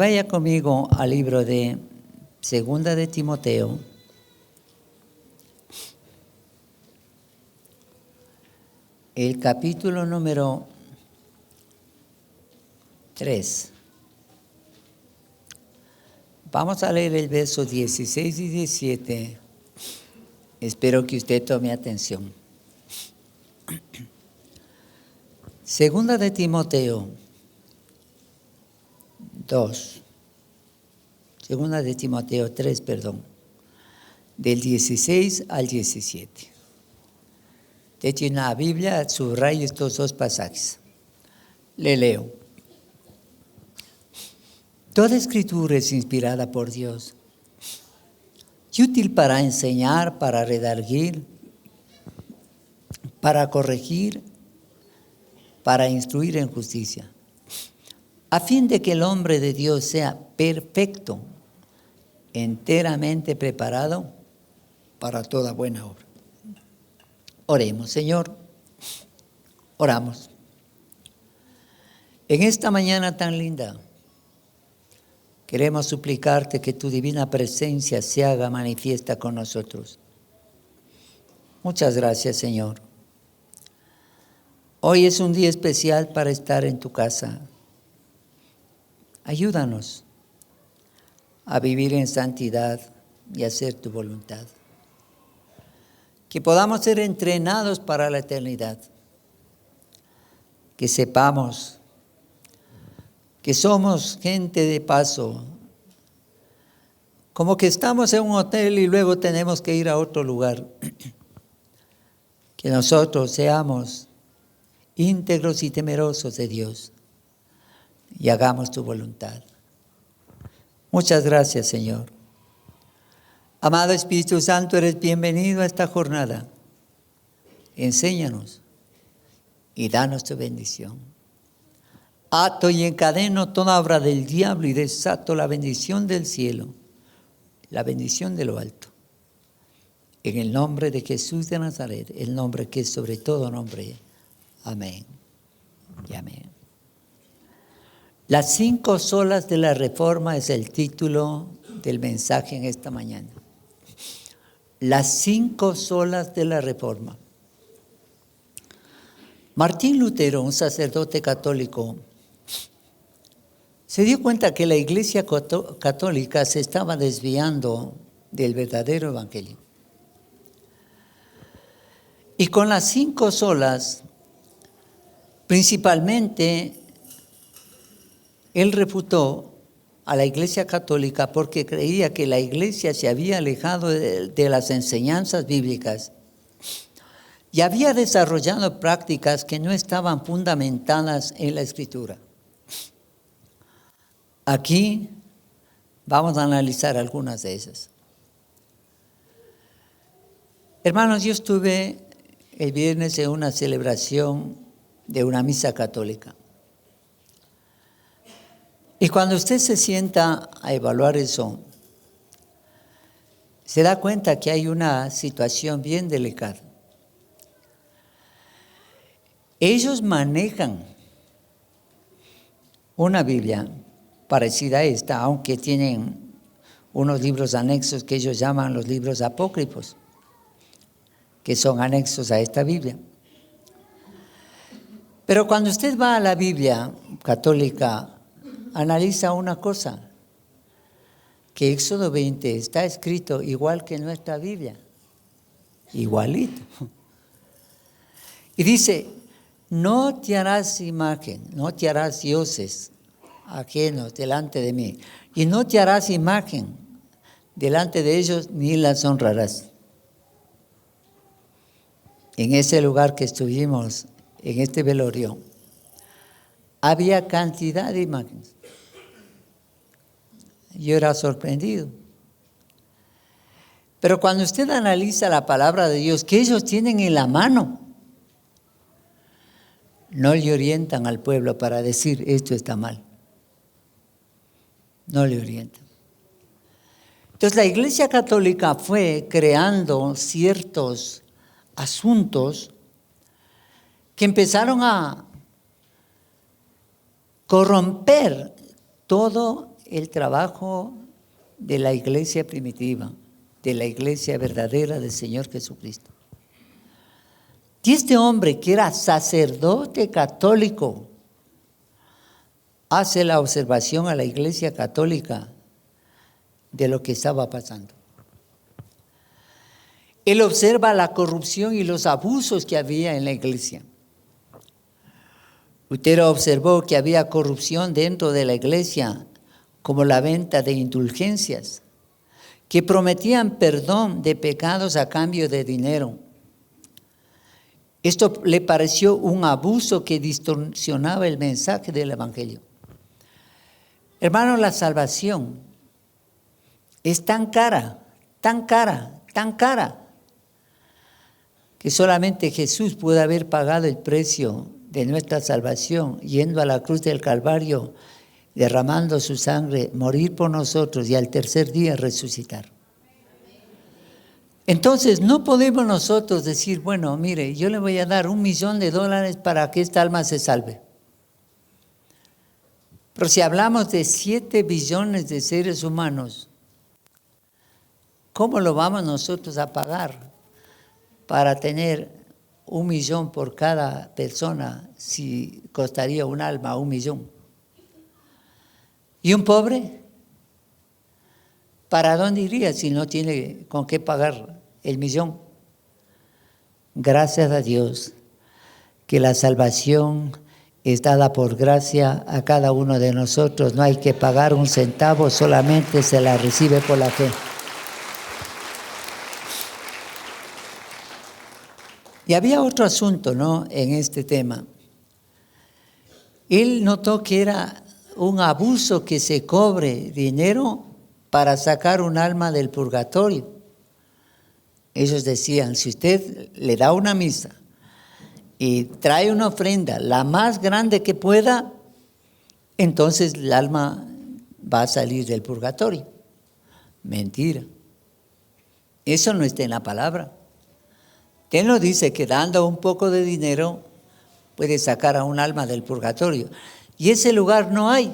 Vaya conmigo al libro de Segunda de Timoteo. El capítulo número 3. Vamos a leer el verso 16 y 17. Espero que usted tome atención. Segunda de Timoteo 2. Segunda de Timoteo 3, del 16 al 17. Usted tiene una Biblia, subraya estos dos pasajes. Le leo. Toda escritura es inspirada por Dios y útil para enseñar, para redarguir, para corregir, para instruir en justicia, a fin de que el hombre de Dios sea perfecto, enteramente preparado para toda buena obra. Oremos, Señor, oramos. En esta mañana tan linda, queremos suplicarte que tu divina presencia se haga manifiesta con nosotros. Muchas gracias, Señor. Hoy es un día especial para estar en tu casa. Ayúdanos a vivir en santidad y hacer tu voluntad. Que podamos ser entrenados para la eternidad. Que sepamos que somos gente de paso. Como que estamos en un hotel y luego tenemos que ir a otro lugar. Que nosotros seamos íntegros y temerosos de Dios y hagamos tu voluntad. Muchas gracias, Señor. Amado Espíritu Santo, eres bienvenido a esta jornada. Enséñanos y danos tu bendición. Ato y encadeno toda obra del diablo y desato la bendición del cielo, la bendición de lo alto. En el nombre de Jesús de Nazaret, el nombre que es sobre todo nombre. Amén y amén. Las 5 solas de la Reforma es el título del mensaje en esta mañana. Las 5 solas de la Reforma. Martín Lutero, un sacerdote católico, se dio cuenta que la Iglesia católica se estaba desviando del verdadero evangelio. Y con las 5 solas, principalmente, él refutó a la Iglesia católica porque creía que la Iglesia se había alejado de las enseñanzas bíblicas y había desarrollado prácticas que no estaban fundamentadas en la Escritura. Aquí vamos a analizar algunas de esas. Hermanos, yo estuve el viernes en una celebración de una misa católica. Y cuando usted se sienta a evaluar eso, se da cuenta que hay una situación bien delicada. Ellos manejan una Biblia parecida a esta, aunque tienen unos libros anexos que ellos llaman los libros apócrifos, que son anexos a esta Biblia. Pero cuando usted va a la Biblia católica, analiza una cosa, que Éxodo 20 está escrito igual que en nuestra Biblia, igualito. Y dice, no te harás imagen, no te harás dioses ajenos delante de mí, y no te harás imagen delante de ellos, ni las honrarás. En ese lugar que estuvimos, en este velorio, había cantidad de imágenes. Yo era sorprendido. Pero cuando usted analiza la palabra de Dios, que ellos tienen en la mano, no le orientan al pueblo para decir esto está mal. No le orientan. Entonces la Iglesia Católica fue creando ciertos asuntos que empezaron a corromper todo el trabajo de la iglesia primitiva, de la iglesia verdadera del Señor Jesucristo. Y este hombre, que era sacerdote católico, hace la observación a la iglesia católica de lo que estaba pasando. Él observa la corrupción y los abusos que había en la iglesia. Lutero observó que había corrupción dentro de la iglesia, como la venta de indulgencias, que prometían perdón de pecados a cambio de dinero. Esto le pareció un abuso que distorsionaba el mensaje del Evangelio. Hermano, la salvación es tan cara, tan cara, tan cara, que solamente Jesús puede haber pagado el precio de nuestra salvación, yendo a la cruz del Calvario, derramando su sangre, morir por nosotros y al tercer día resucitar. Entonces no podemos nosotros decir, bueno, mire, yo le voy a dar $1,000,000 para que esta alma se salve. Pero si hablamos de 7 billones de seres humanos, ¿cómo lo vamos nosotros a pagar para tener 1,000,000 por cada persona si costaría un alma 1,000,000? ¿Y un pobre? ¿Para dónde iría si no tiene con qué pagar el 1,000,000? Gracias a Dios que la salvación es dada por gracia a cada uno de nosotros. No hay que pagar un centavo, solamente se la recibe por la fe. Y había otro asunto, ¿no?, en este tema. Él notó que era un abuso que se cobre dinero para sacar un alma del purgatorio. Ellos decían, si usted le da una misa y trae una ofrenda, la más grande que pueda, entonces el alma va a salir del purgatorio. Mentira. Eso no está en la palabra. Él nos dice que dando un poco de dinero puede sacar a un alma del purgatorio. Y ese lugar no hay.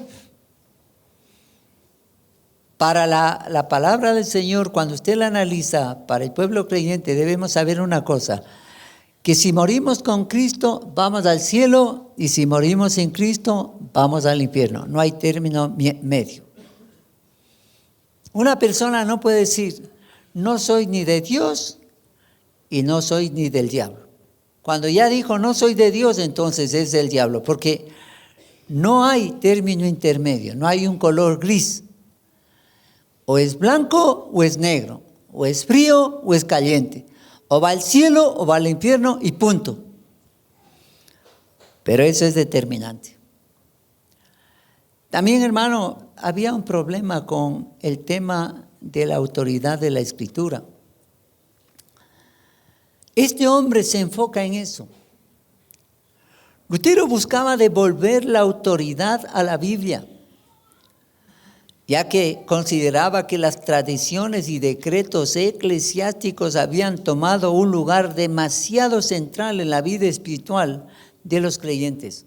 Para la palabra del Señor, cuando usted la analiza, para el pueblo creyente debemos saber una cosa, que si morimos con Cristo vamos al cielo y si morimos sin Cristo vamos al infierno. No hay término medio. Una persona no puede decir, no soy ni de Dios y no soy ni del diablo. Cuando ya dijo no soy de Dios, entonces es del diablo, porque no hay término intermedio, no hay un color gris. O es blanco o es negro, o es frío o es caliente, o va al cielo o va al infierno y punto. Pero eso es determinante. También, hermano, había un problema con el tema de la autoridad de la Escritura. Este hombre se enfoca en eso. Lutero buscaba devolver la autoridad a la Biblia, ya que consideraba que las tradiciones y decretos eclesiásticos habían tomado un lugar demasiado central en la vida espiritual de los creyentes.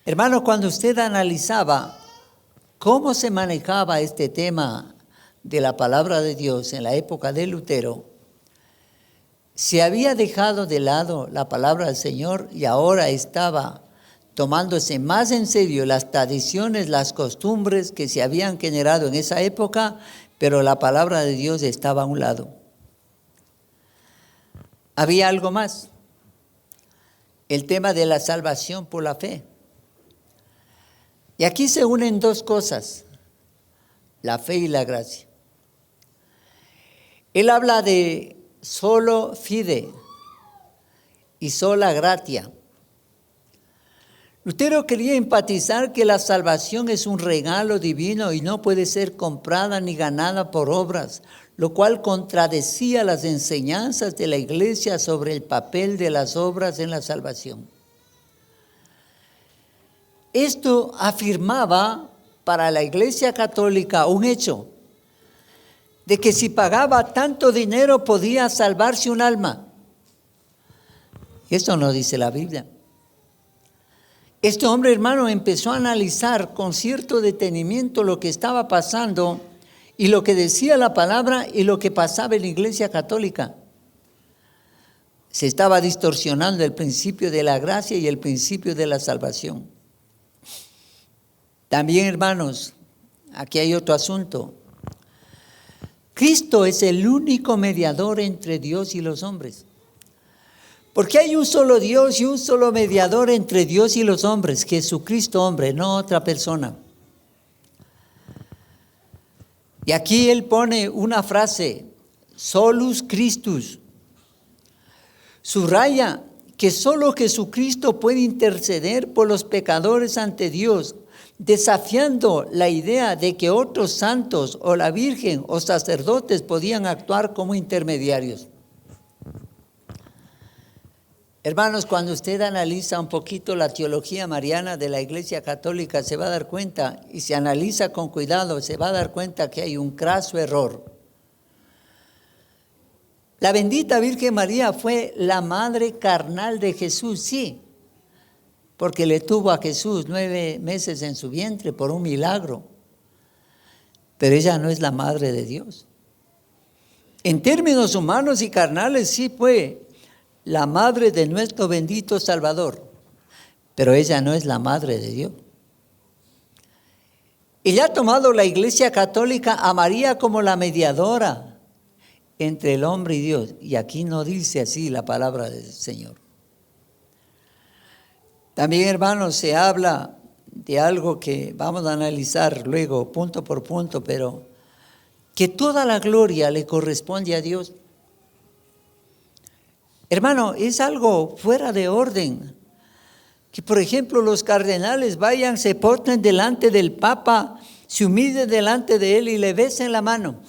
Hermano, cuando usted analizaba cómo se manejaba este tema de la palabra de Dios en la época de Lutero, se había dejado de lado la palabra del Señor y ahora estaba tomándose más en serio las tradiciones, las costumbres que se habían generado en esa época, pero la palabra de Dios estaba a un lado. Había algo más, el tema de la salvación por la fe. Y aquí se unen dos cosas, la fe y la gracia. Él habla de solo fide y sola gratia. Lutero quería enfatizar que la salvación es un regalo divino y no puede ser comprada ni ganada por obras, lo cual contradecía las enseñanzas de la iglesia sobre el papel de las obras en la salvación. Esto afirmaba para la iglesia católica un hecho, de que si pagaba tanto dinero podía salvarse un alma. Eso no dice la Biblia. Este hombre, hermano, empezó a analizar con cierto detenimiento lo que estaba pasando y lo que decía la palabra y lo que pasaba en la Iglesia Católica. Se estaba distorsionando el principio de la gracia y el principio de la salvación. También, hermanos, aquí hay otro asunto. Cristo es el único mediador entre Dios y los hombres. Porque hay un solo Dios y un solo mediador entre Dios y los hombres, Jesucristo hombre, no otra persona. Y aquí él pone una frase, solus Christus. Subraya que solo Jesucristo puede interceder por los pecadores ante Dios, desafiando la idea de que otros santos o la Virgen o sacerdotes podían actuar como intermediarios. Hermanos, cuando usted analiza un poquito la teología mariana de la Iglesia Católica, se va a dar cuenta, y se analiza con cuidado, se va a dar cuenta que hay un craso error. La bendita Virgen María fue la madre carnal de Jesús, sí, porque le tuvo a Jesús 9 meses en su vientre por un milagro. Pero ella no es la madre de Dios. En términos humanos y carnales, sí fue la madre de nuestro bendito Salvador, pero ella no es la madre de Dios. Ella ha tomado la Iglesia Católica a María como la mediadora entre el hombre y Dios, y aquí no dice así la palabra del Señor. También, hermanos, se habla de algo que vamos a analizar luego punto por punto, pero que toda la gloria le corresponde a Dios. Hermano, es algo fuera de orden. Que, por ejemplo, los cardenales vayan, se porten delante del Papa, se humillen delante de él y le besen la mano.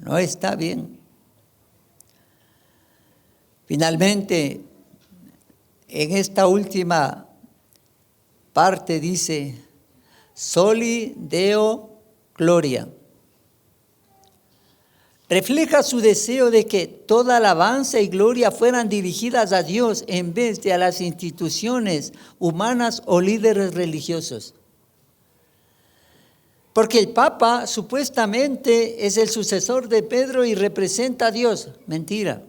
No está bien. Finalmente, en esta última parte dice, Soli Deo Gloria. Refleja su deseo de que toda alabanza y gloria fueran dirigidas a Dios en vez de a las instituciones humanas o líderes religiosos. Porque el Papa supuestamente es el sucesor de Pedro y representa a Dios. Mentira.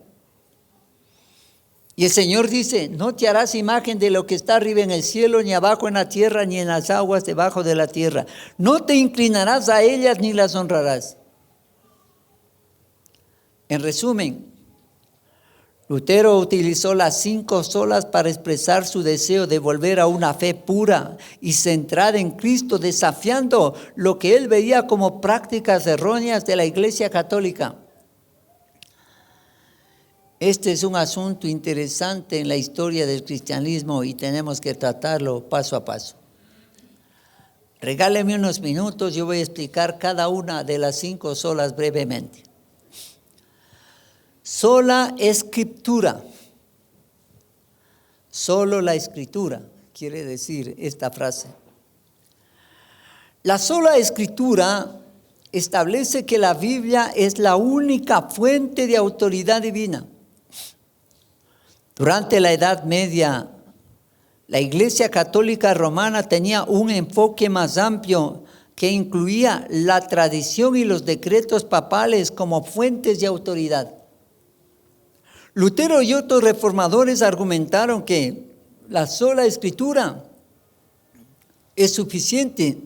Y el Señor dice, no te harás imagen de lo que está arriba en el cielo, ni abajo en la tierra, ni en las aguas debajo de la tierra. No te inclinarás a ellas ni las honrarás. En resumen, Lutero utilizó las 5 solas para expresar su deseo de volver a una fe pura y centrada en Cristo, desafiando lo que él veía como prácticas erróneas de la Iglesia Católica. Este es un asunto interesante en la historia del cristianismo y tenemos que tratarlo paso a paso. Regáleme unos minutos, yo voy a explicar cada una de las 5 solas brevemente. Sola Escritura, solo la Escritura, quiere decir esta frase. La sola Escritura establece que la Biblia es la única fuente de autoridad divina. Durante la Edad Media, la Iglesia Católica Romana tenía un enfoque más amplio que incluía la tradición y los decretos papales como fuentes de autoridad. Lutero y otros reformadores argumentaron que la sola Escritura es suficiente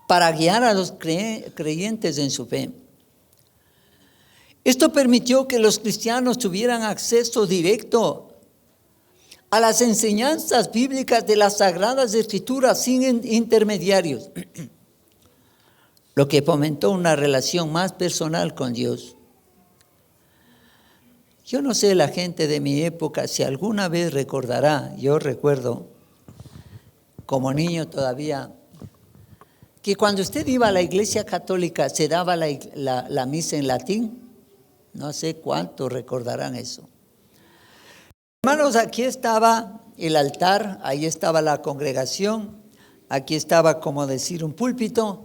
para guiar a los creyentes en su fe. Esto permitió que los cristianos tuvieran acceso directo a las enseñanzas bíblicas de las Sagradas Escrituras sin intermediarios, lo que fomentó una relación más personal con Dios. Yo no sé la gente de mi época si alguna vez recordará, yo recuerdo como niño todavía, que cuando usted iba a la Iglesia Católica se daba la misa en latín. No sé cuántos recordarán eso. Hermanos, aquí estaba el altar, ahí estaba la congregación, aquí estaba, como decir, un púlpito,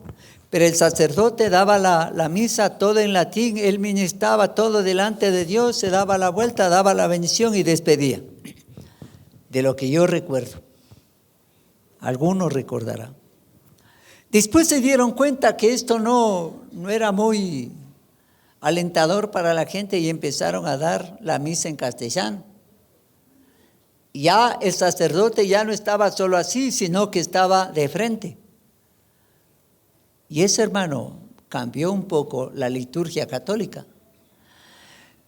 pero el sacerdote daba la misa todo en latín, él ministraba todo delante de Dios, se daba la vuelta, daba la bendición y despedía. de lo que yo recuerdo. Algunos recordarán. Después se dieron cuenta que esto no era muy alentador para la gente y empezaron a dar la misa en castellano. Ya el sacerdote ya no estaba solo así, sino que estaba de frente. Y ese hermano cambió un poco la liturgia católica.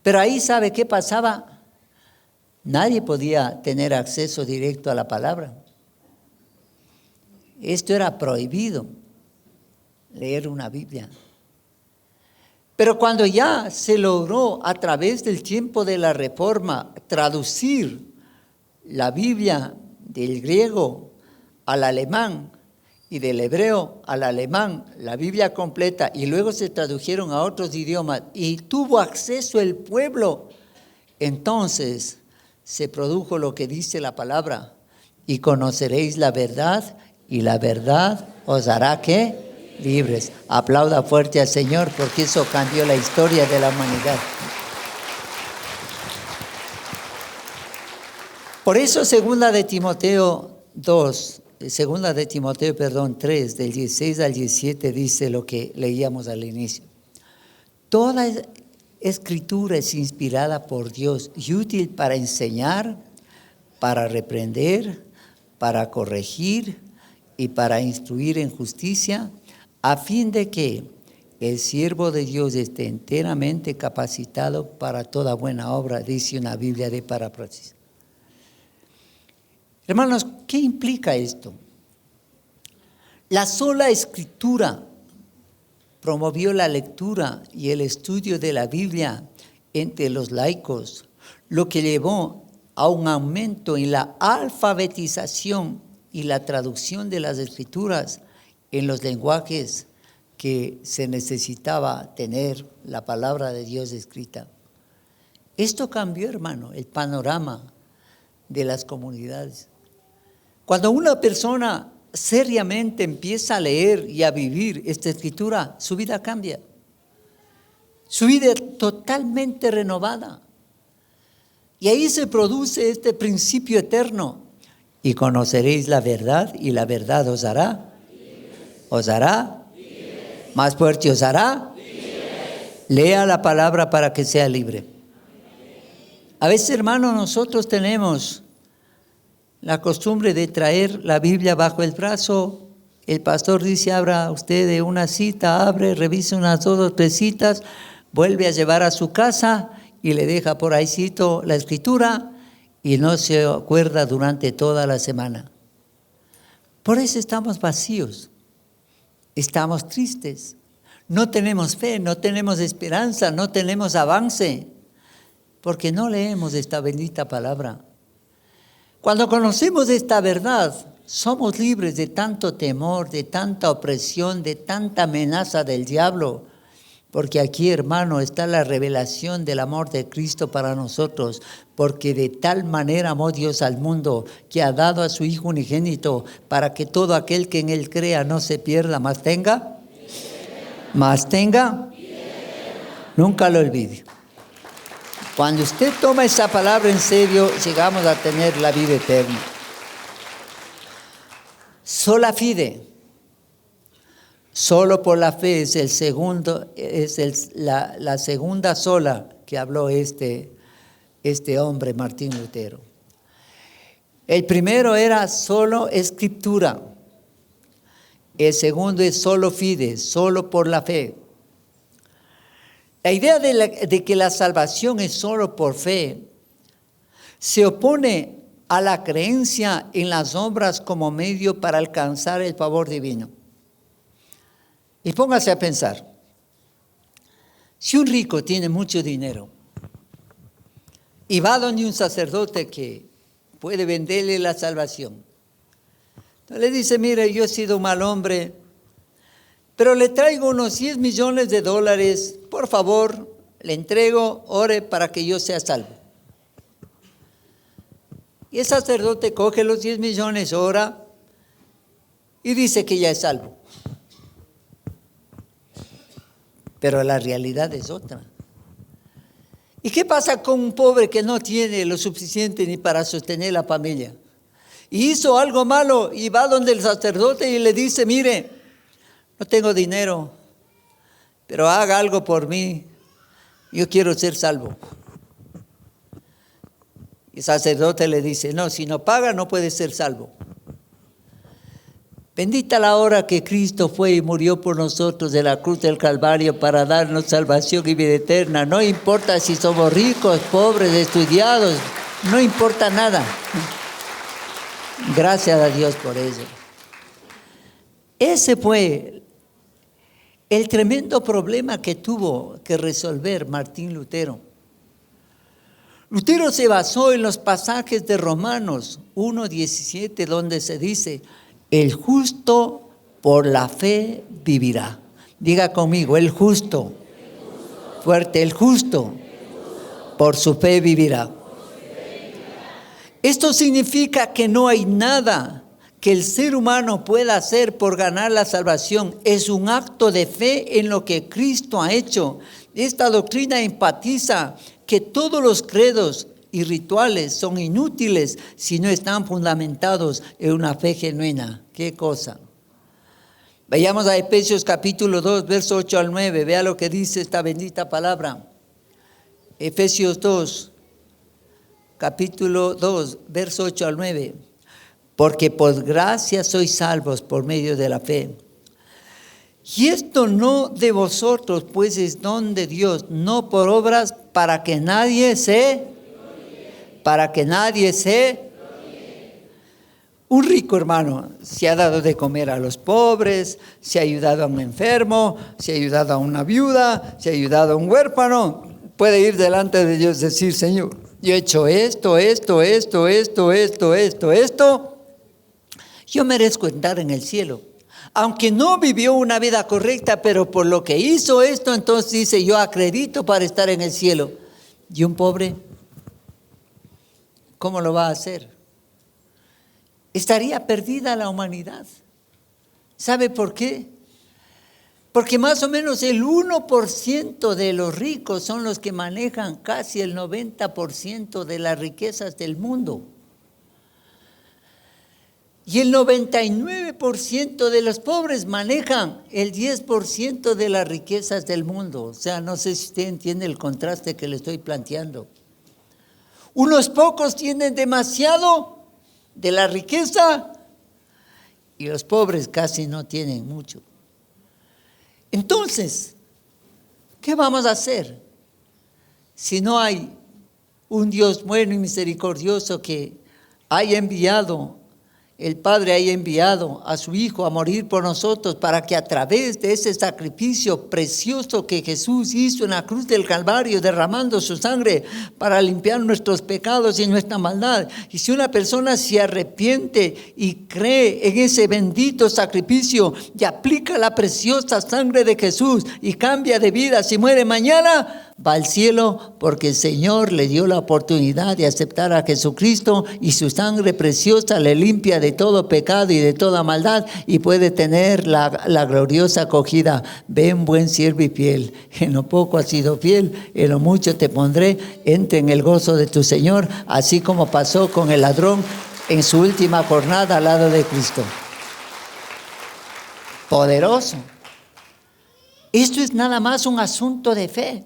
Pero ahí, ¿sabe qué pasaba? Nadie podía tener acceso directo a la palabra. Esto era prohibido, leer una Biblia. Pero cuando ya se logró a través del tiempo de la Reforma traducir la Biblia del griego al alemán y del hebreo al alemán, la Biblia completa, y luego se tradujeron a otros idiomas y tuvo acceso el pueblo, entonces se produjo lo que dice la palabra: y conoceréis la verdad, y la verdad os hará ¿qué? Libres. Aplauda fuerte al Señor, porque eso cambió la historia de la humanidad. Por eso segunda de Timoteo 3, del 16 al 17, dice lo que leíamos al inicio. Toda escritura es inspirada por Dios y útil para enseñar, para reprender, para corregir y para instruir en justicia, a fin de que el siervo de Dios esté enteramente capacitado para toda buena obra, dice una Biblia de Parapraxis. Hermanos, ¿qué implica esto? La sola escritura promovió la lectura y el estudio de la Biblia entre los laicos, lo que llevó a un aumento en la alfabetización y la traducción de las escrituras en los lenguajes que se necesitaba tener la palabra de Dios escrita. Esto cambió, hermano, el panorama de las comunidades. Cuando una persona seriamente empieza a leer y a vivir esta escritura, su vida cambia. Su vida es totalmente renovada. Y ahí se produce este principio eterno. Y conoceréis la verdad, y la verdad os hará. ¿Os hará? Más fuerte, os hará. Lea la palabra para que sea libre. A veces, hermanos, nosotros tenemos la costumbre de traer la Biblia bajo el brazo. El pastor dice: abra usted de una cita, abre, revisa unas 2 o 3 citas, vuelve a llevar a su casa y le deja por ahícito la escritura y no se acuerda durante toda la semana. Por eso estamos vacíos, estamos tristes, no tenemos fe, no tenemos esperanza, no tenemos avance, porque no leemos esta bendita palabra. Cuando conocemos esta verdad, somos libres de tanto temor, de tanta opresión, de tanta amenaza del diablo, porque aquí, hermano, está la revelación del amor de Cristo para nosotros, porque de tal manera amó Dios al mundo, que ha dado a su Hijo unigénito, para que todo aquel que en Él crea no se pierda, mas tenga, nunca lo olvide. Cuando usted toma esa palabra en serio, llegamos a tener la vida eterna. Sola fide, solo por la fe es la segunda sola que habló este hombre, Martín Lutero. El primero era solo escritura. El segundo es solo fide, solo por la fe. La idea de que la salvación es solo por fe se opone a la creencia en las obras como medio para alcanzar el favor divino. Y póngase a pensar, si un rico tiene mucho dinero y va donde un sacerdote que puede venderle la salvación, entonces le dice: mire, yo he sido un mal hombre, pero le traigo unos 10 millones de dólares, por favor, le entrego, ore para que yo sea salvo. Y el sacerdote coge los 10 millones, ora y dice que ya es salvo. Pero la realidad es otra. ¿Y qué pasa con un pobre que no tiene lo suficiente ni para sostener la familia? Y hizo algo malo y va donde el sacerdote y le dice, mire, no tengo dinero, pero haga algo por mí, yo quiero ser salvo. Y el sacerdote le dice, no, si no paga no puede ser salvo. Bendita la hora que Cristo fue y murió por nosotros de la cruz del Calvario para darnos salvación y vida eterna. No importa si somos ricos, pobres, estudiados, no importa nada. Gracias a Dios por eso. Ese fue el tremendo problema que tuvo que resolver Martín Lutero. Lutero se basó en los pasajes de Romanos 1:17, donde se dice, el justo por la fe vivirá. Diga conmigo, el justo. Fuerte, el justo por su fe vivirá. Esto significa que no hay nada que el ser humano pueda hacer por ganar la salvación. Es un acto de fe en lo que Cristo ha hecho. Esta doctrina enfatiza que todos los credos y rituales son inútiles si no están fundamentados en una fe genuina. ¿Qué cosa? Vayamos a Efesios capítulo 2, verso 8 al 9. Vea lo que dice esta bendita palabra. Efesios 2, capítulo 2, verso 8 al 9. Porque por gracia sois salvos por medio de la fe. Y esto no de vosotros, pues es don de Dios, no por obras para que nadie se... Un rico hermano se ha dado de comer a los pobres, se ha ayudado a un enfermo, se ha ayudado a una viuda, se ha ayudado a un huérfano. Puede ir delante de Dios y decir, Señor, yo he hecho esto. Yo merezco entrar en el cielo. Aunque no vivió una vida correcta, pero por lo que hizo esto, entonces dice, yo acredito para estar en el cielo. Y un pobre, ¿cómo lo va a hacer? Estaría perdida la humanidad. ¿Sabe por qué? Porque más o menos el 1% de los ricos son los que manejan casi el 90% de las riquezas del mundo. Y el 99% de los pobres manejan el 10% de las riquezas del mundo. O sea, no sé si usted entiende el contraste que le estoy planteando. Unos pocos tienen demasiado de la riqueza y los pobres casi no tienen mucho. Entonces, ¿qué vamos a hacer si no hay un Dios bueno y misericordioso que haya enviado, el Padre haya enviado a su Hijo a morir por nosotros para que a través de ese sacrificio precioso que Jesús hizo en la cruz del Calvario, derramando su sangre para limpiar nuestros pecados y nuestra maldad? Y si una persona se arrepiente y cree en ese bendito sacrificio y aplica la preciosa sangre de Jesús y cambia de vida, si muere mañana, va al cielo porque el Señor le dio la oportunidad de aceptar a Jesucristo y su sangre preciosa le limpia de todo pecado y de toda maldad y puede tener la gloriosa acogida. Ven, buen siervo y fiel, en lo poco has sido fiel, en lo mucho te pondré, entra en el gozo de tu Señor, así como pasó con el ladrón en su última jornada al lado de Cristo. Poderoso. Esto es nada más un asunto de fe.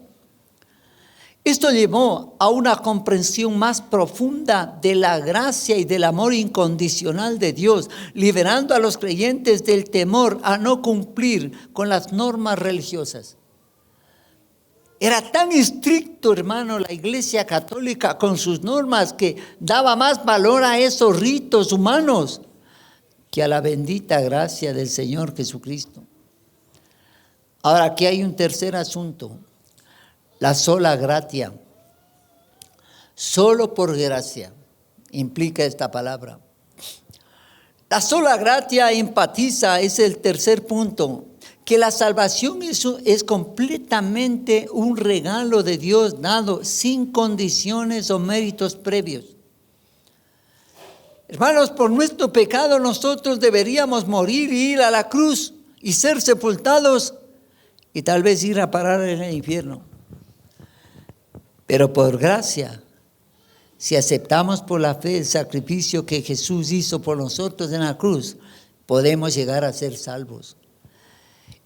Esto llevó a una comprensión más profunda de la gracia y del amor incondicional de Dios, liberando a los creyentes del temor a no cumplir con las normas religiosas. Era tan estricto, hermano, la Iglesia Católica con sus normas que daba más valor a esos ritos humanos que a la bendita gracia del Señor Jesucristo. Ahora, aquí hay un tercer asunto. La sola gratia, solo por gracia, implica esta palabra. La sola gratia empatiza, es el tercer punto, que la salvación es completamente un regalo de Dios dado sin condiciones o méritos previos. Hermanos, por nuestro pecado nosotros deberíamos morir y ir a la cruz y ser sepultados y tal vez ir a parar en el infierno. Pero por gracia, si aceptamos por la fe el sacrificio que Jesús hizo por nosotros en la cruz, podemos llegar a ser salvos.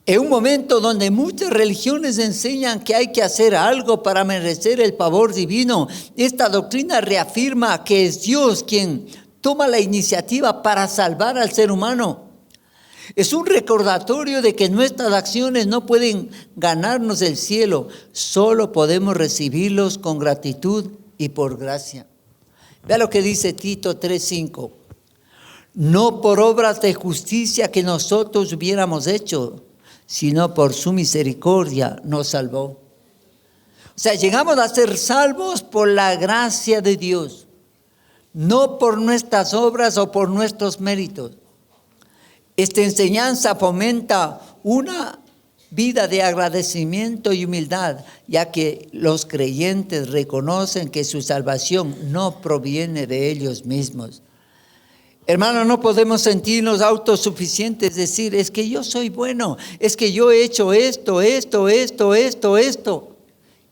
En un momento donde muchas religiones enseñan que hay que hacer algo para merecer el favor divino, esta doctrina reafirma que es Dios quien toma la iniciativa para salvar al ser humano. Es un recordatorio de que nuestras acciones no pueden ganarnos el cielo, solo podemos recibirlos con gratitud y por gracia. Vea lo que dice Tito 3:5. No por obras de justicia que nosotros hubiéramos hecho, sino por su misericordia nos salvó. O sea, llegamos a ser salvos por la gracia de Dios, no por nuestras obras o por nuestros méritos. Esta enseñanza fomenta una vida de agradecimiento y humildad, ya que los creyentes reconocen que su salvación no proviene de ellos mismos. Hermanos, no podemos sentirnos autosuficientes, decir, es que yo soy bueno, es que yo he hecho esto.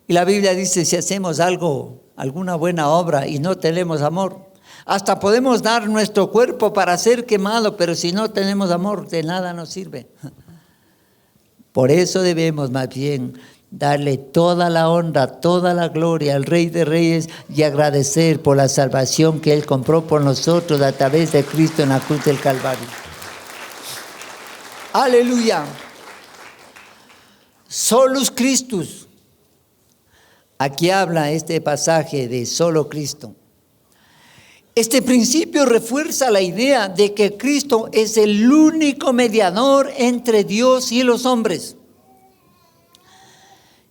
Y la Biblia dice, si hacemos alguna buena obra y no tenemos amor, hasta podemos dar nuestro cuerpo para ser quemado, pero si no tenemos amor, de nada nos sirve. Por eso debemos más bien darle toda la honra, toda la gloria al Rey de Reyes y agradecer por la salvación que Él compró por nosotros a través de Cristo en la cruz del Calvario. Aleluya. Solus Christus. Aquí habla este pasaje de solo Cristo. Este principio refuerza la idea de que Cristo es el único mediador entre Dios y los hombres.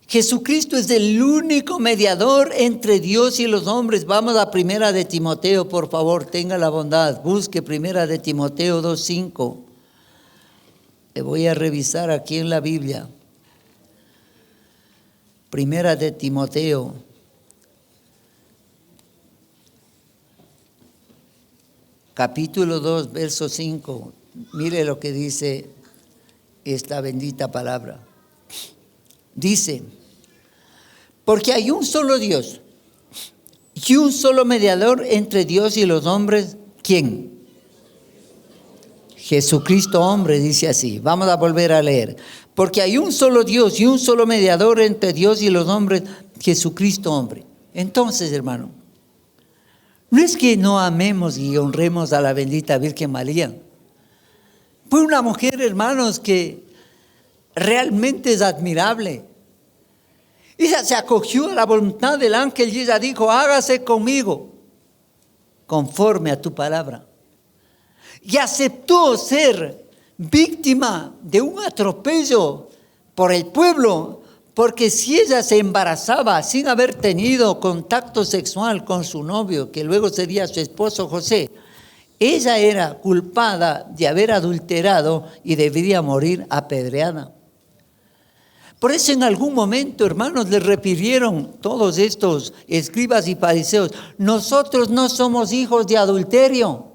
Jesucristo es el único mediador entre Dios y los hombres. Vamos a 1 de Timoteo, por favor, tenga la bondad. Busque 1 de Timoteo 2:5. Le voy a revisar aquí en la Biblia. 1 de Timoteo. Capítulo 2, verso 5. Mire lo que dice esta bendita palabra. Dice, porque hay un solo Dios y un solo mediador entre Dios y los hombres. ¿Quién? Jesucristo hombre, dice así. Vamos a volver a leer. Porque hay un solo Dios y un solo mediador entre Dios y los hombres, Jesucristo hombre. Entonces, hermano, no es que no amemos y honremos a la bendita Virgen María. Fue una mujer, hermanos, que realmente es admirable. Ella se acogió a la voluntad del ángel y ella dijo, hágase conmigo conforme a tu palabra. Y aceptó ser víctima de un atropello por el pueblo, porque si ella se embarazaba sin haber tenido contacto sexual con su novio, que luego sería su esposo José, ella era culpada de haber adulterado y debería morir apedreada. Por eso en algún momento, hermanos, le refirieron todos estos escribas y fariseos, nosotros no somos hijos de adulterio.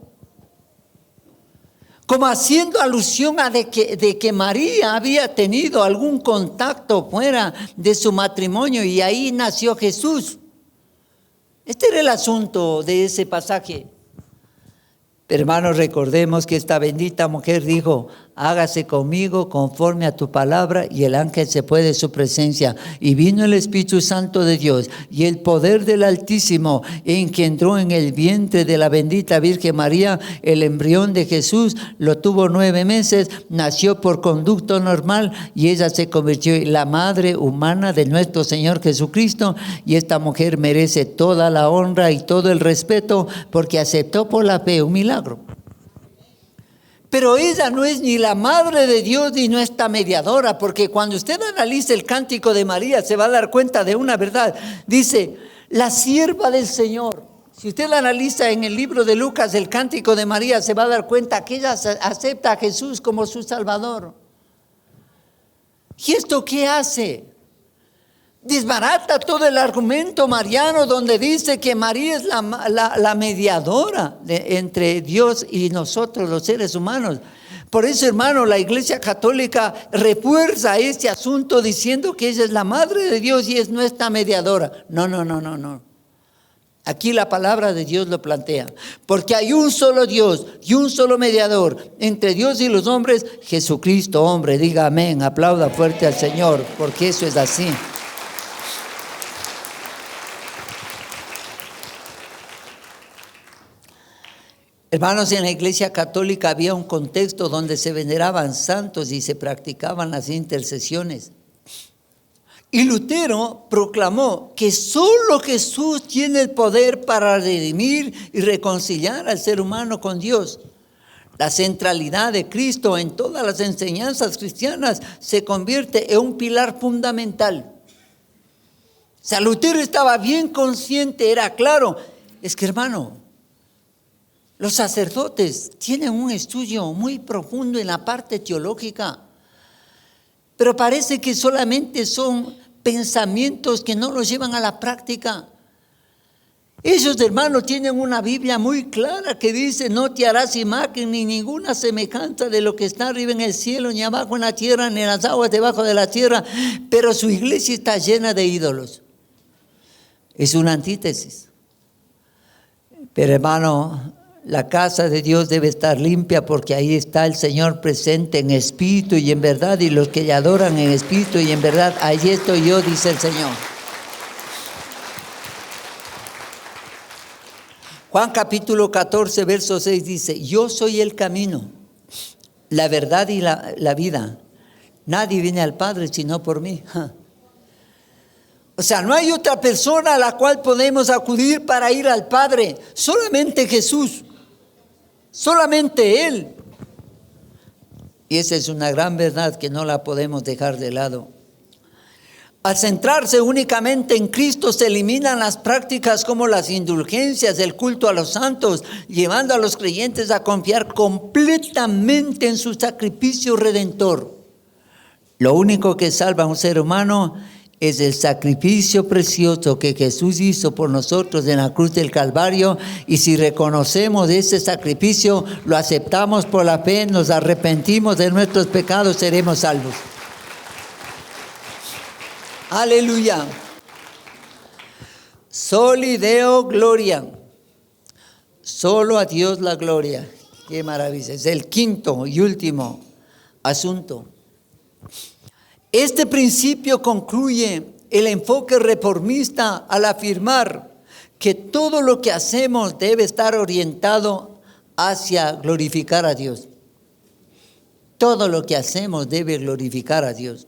Como haciendo alusión a de que María había tenido algún contacto fuera de su matrimonio y ahí nació Jesús. Este era el asunto de ese pasaje. Pero hermanos, recordemos que esta bendita mujer dijo, hágase conmigo conforme a tu palabra, y el ángel se fue de su presencia. Y vino el Espíritu Santo de Dios y el poder del Altísimo engendró en el vientre de la bendita Virgen María el embrión de Jesús. Lo tuvo 9 meses, nació por conducto normal y ella se convirtió en la madre humana de nuestro Señor Jesucristo. Y esta mujer merece toda la honra y todo el respeto porque aceptó por la fe un milagro. Pero ella no es ni la madre de Dios ni nuestra mediadora, porque cuando usted analiza el cántico de María se va a dar cuenta de una verdad. Dice, la sierva del Señor. Si usted la analiza en el libro de Lucas, el cántico de María, se va a dar cuenta que ella acepta a Jesús como su Salvador. ¿Y esto qué hace? Desbarata todo el argumento mariano donde dice que María es la mediadora entre Dios y nosotros los seres humanos. Por eso, hermano, la Iglesia Católica refuerza este asunto diciendo que ella es la Madre de Dios y es nuestra mediadora. No. Aquí la palabra de Dios lo plantea. Porque hay un solo Dios y un solo mediador entre Dios y los hombres, Jesucristo, hombre. Diga amén, aplauda fuerte al Señor, porque eso es así. Hermanos, en la Iglesia Católica había un contexto donde se veneraban santos y se practicaban las intercesiones. Y Lutero proclamó que solo Jesús tiene el poder para redimir y reconciliar al ser humano con Dios. La centralidad de Cristo en todas las enseñanzas cristianas se convierte en un pilar fundamental. O sea, Lutero estaba bien consciente, era claro. Es que, hermano, los sacerdotes tienen un estudio muy profundo en la parte teológica, pero parece que solamente son pensamientos que no los llevan a la práctica. Ellos, hermanos, tienen una Biblia muy clara que dice: no te harás imagen ni ninguna semejanza de lo que está arriba en el cielo, ni abajo en la tierra, ni en las aguas debajo de la tierra. Pero su iglesia está llena de ídolos. Es una antítesis. Pero, hermano, la casa de Dios debe estar limpia, porque ahí está el Señor presente en espíritu y en verdad, y los que le adoran en espíritu y en verdad, allí estoy yo, dice el Señor. Juan capítulo 14, verso 6 dice: yo soy el camino, la verdad y la vida. Nadie viene al Padre sino por mí. O sea, no hay otra persona a la cual podemos acudir para ir al Padre. Solamente Jesús. Solamente Él. Y esa es una gran verdad que no la podemos dejar de lado. Al centrarse únicamente en Cristo, se eliminan las prácticas como las indulgencias, el culto a los santos, llevando a los creyentes a confiar completamente en su sacrificio redentor. Lo único que salva a un ser humano es el sacrificio precioso que Jesús hizo por nosotros en la cruz del Calvario. Y si reconocemos ese sacrificio, lo aceptamos por la fe, nos arrepentimos de nuestros pecados, seremos salvos. Aleluya. Soli Deo Gloria. Solo a Dios la gloria. Qué maravilla. Es el quinto y último asunto. Este principio concluye el enfoque reformista al afirmar que todo lo que hacemos debe estar orientado hacia glorificar a Dios. Todo lo que hacemos debe glorificar a Dios.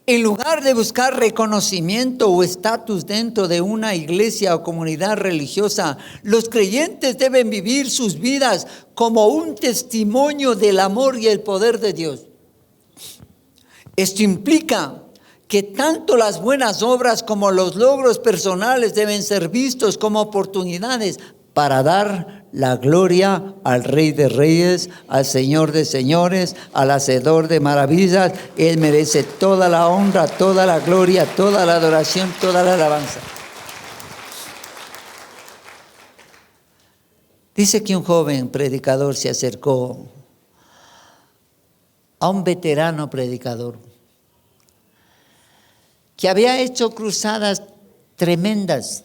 En lugar de buscar reconocimiento o estatus dentro de una iglesia o comunidad religiosa, los creyentes deben vivir sus vidas como un testimonio del amor y el poder de Dios. Esto implica que tanto las buenas obras como los logros personales deben ser vistos como oportunidades para dar la gloria al Rey de Reyes, al Señor de Señores, al Hacedor de maravillas. Él merece toda la honra, toda la gloria, toda la adoración, toda la alabanza. Dice que un joven predicador se acercó a un veterano predicador que había hecho cruzadas tremendas,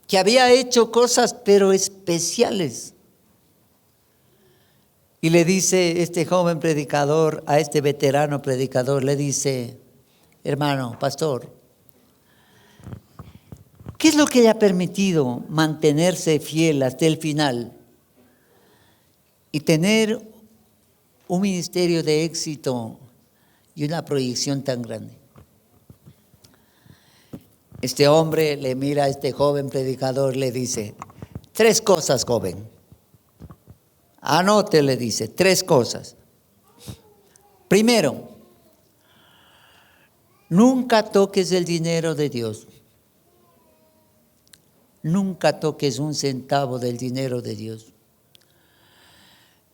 que había hecho cosas pero especiales. Y le dice este joven predicador a este veterano predicador, le dice: hermano, pastor, ¿qué es lo que le ha permitido mantenerse fiel hasta el final y tener un ministerio de éxito y una proyección tan grande? Este hombre le mira a este joven predicador, le dice: 3 cosas, joven. Anote, le dice, 3 cosas. Primero, nunca toques el dinero de Dios. Nunca toques un centavo del dinero de Dios.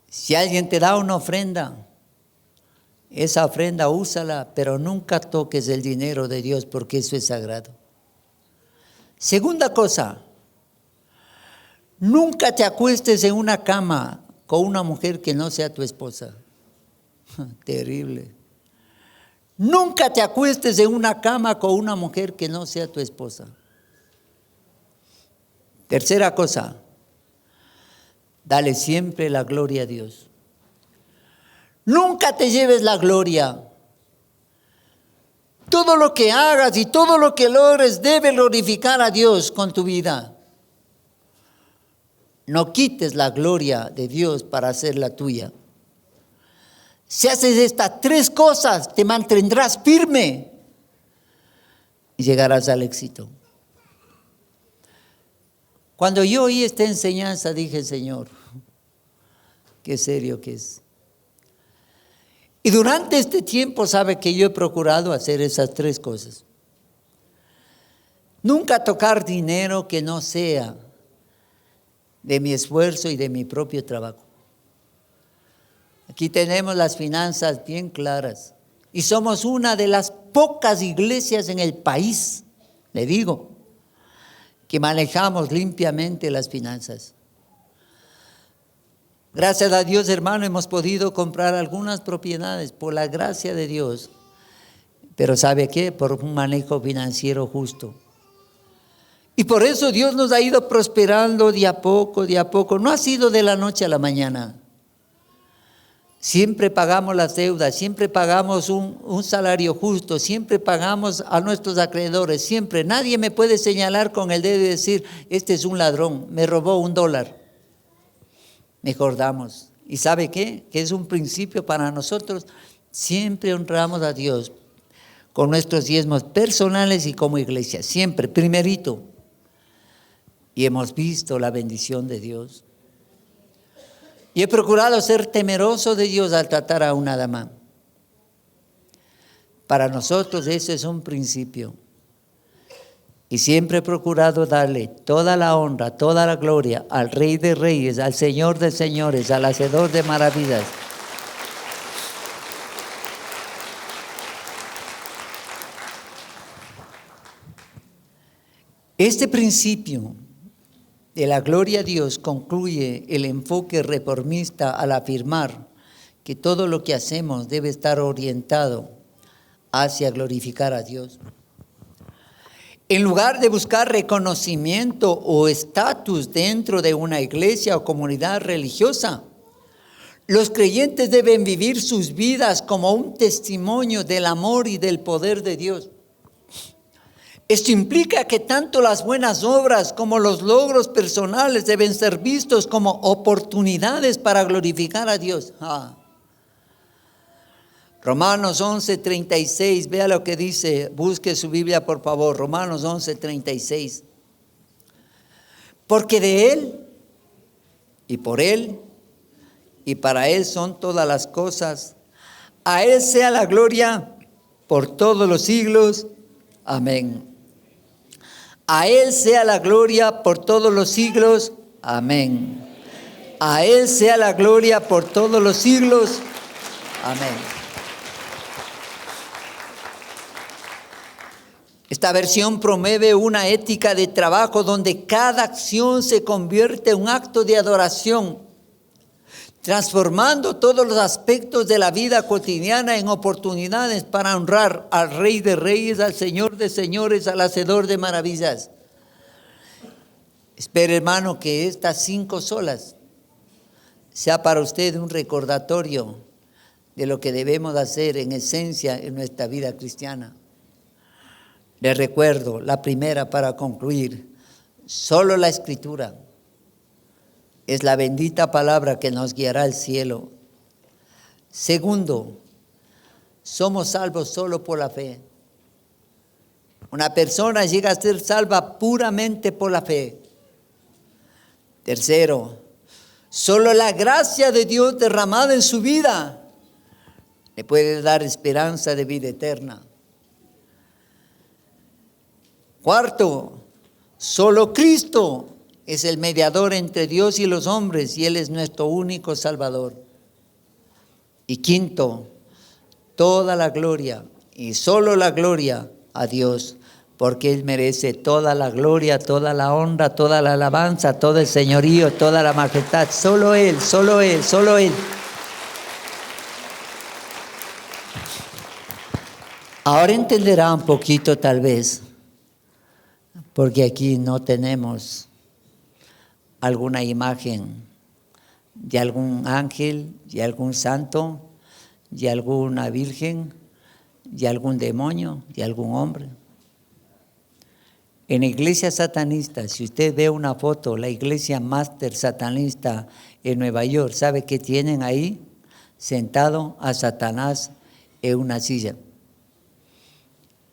Si alguien te da una ofrenda, esa ofrenda úsala, pero nunca toques el dinero de Dios, porque eso es sagrado. Segunda cosa, nunca te acuestes en una cama con una mujer que no sea tu esposa. Terrible. Nunca te acuestes en una cama con una mujer que no sea tu esposa. Tercera cosa, dale siempre la gloria a Dios. Nunca te lleves la gloria. Todo lo que hagas y todo lo que logres debe glorificar a Dios con tu vida. No quites la gloria de Dios para hacerla tuya. Si haces estas tres cosas, te mantendrás firme y llegarás al éxito. Cuando yo oí esta enseñanza, dije, Señor, qué serio que es. Y durante este tiempo, sabe que yo he procurado hacer esas tres cosas. Nunca tocar dinero que no sea de mi esfuerzo y de mi propio trabajo. Aquí tenemos las finanzas bien claras y somos una de las pocas iglesias en el país, le digo, que manejamos limpiamente las finanzas. Gracias a Dios, hermano, hemos podido comprar algunas propiedades por la gracia de Dios, pero ¿sabe qué? Por un manejo financiero justo. Y por eso Dios nos ha ido prosperando de a poco, de a poco. No ha sido de la noche a la mañana. Siempre pagamos las deudas, siempre pagamos un salario justo, siempre pagamos a nuestros acreedores, siempre. Nadie me puede señalar con el dedo y decir, este es un ladrón, me robó $1. Mejor damos. ¿Y sabe qué? Que es un principio para nosotros. Siempre honramos a Dios con nuestros diezmos personales y como iglesia. Siempre, primerito. Y hemos visto la bendición de Dios. Y he procurado ser temeroso de Dios al tratar a una dama. Para nosotros ese es un principio. Y siempre he procurado darle toda la honra, toda la gloria al Rey de Reyes, al Señor de Señores, al Hacedor de maravillas. Este principio de la gloria a Dios concluye el enfoque reformista al afirmar que todo lo que hacemos debe estar orientado hacia glorificar a Dios. En lugar de buscar reconocimiento o estatus dentro de una iglesia o comunidad religiosa, los creyentes deben vivir sus vidas como un testimonio del amor y del poder de Dios. Esto implica que tanto las buenas obras como los logros personales deben ser vistos como oportunidades para glorificar a Dios. Romanos 11:36, vea lo que dice, busque su Biblia por favor, Romanos 11:36. Porque de Él, y por Él, y para Él son todas las cosas, a Él sea la gloria por todos los siglos. Amén. A Él sea la gloria por todos los siglos. Amén. A Él sea la gloria por todos los siglos. Amén. Esta versión promueve una ética de trabajo donde cada acción se convierte en un acto de adoración, transformando todos los aspectos de la vida cotidiana en oportunidades para honrar al Rey de Reyes, al Señor de Señores, al Hacedor de maravillas. Espero, hermano, que estas 5 solas sea para usted un recordatorio de lo que debemos hacer en esencia en nuestra vida cristiana. Les recuerdo, la primera para concluir, solo la Escritura es la bendita palabra que nos guiará al cielo. Segundo, somos salvos solo por la fe. Una persona llega a ser salva puramente por la fe. Tercero, solo la gracia de Dios derramada en su vida le puede dar esperanza de vida eterna. Cuarto, solo Cristo es el mediador entre Dios y los hombres y Él es nuestro único Salvador. Y quinto, toda la gloria y solo la gloria a Dios porque Él merece toda la gloria, toda la honra, toda la alabanza, todo el señorío, toda la majestad. Solo Él, solo Él, solo Él. Ahora entenderá un poquito tal vez, porque aquí no tenemos alguna imagen de algún ángel, de algún santo, de alguna virgen, de algún demonio, de algún hombre. En la iglesia satanista, si usted ve una foto, la iglesia máster satanista en Nueva York, ¿sabe qué tienen ahí? Sentado a Satanás en una silla.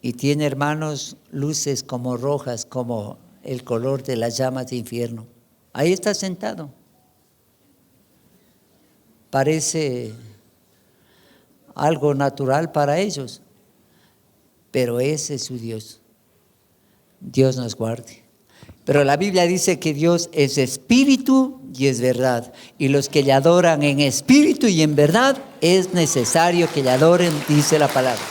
Y tiene, hermanos, luces como rojas, como el color de las llamas de infierno. Ahí está sentado. Parece algo natural para ellos, pero ese es su Dios. Dios nos guarde. Pero la Biblia dice que Dios es espíritu y es verdad. Y los que le adoran en espíritu y en verdad, es necesario que le adoren, dice la palabra.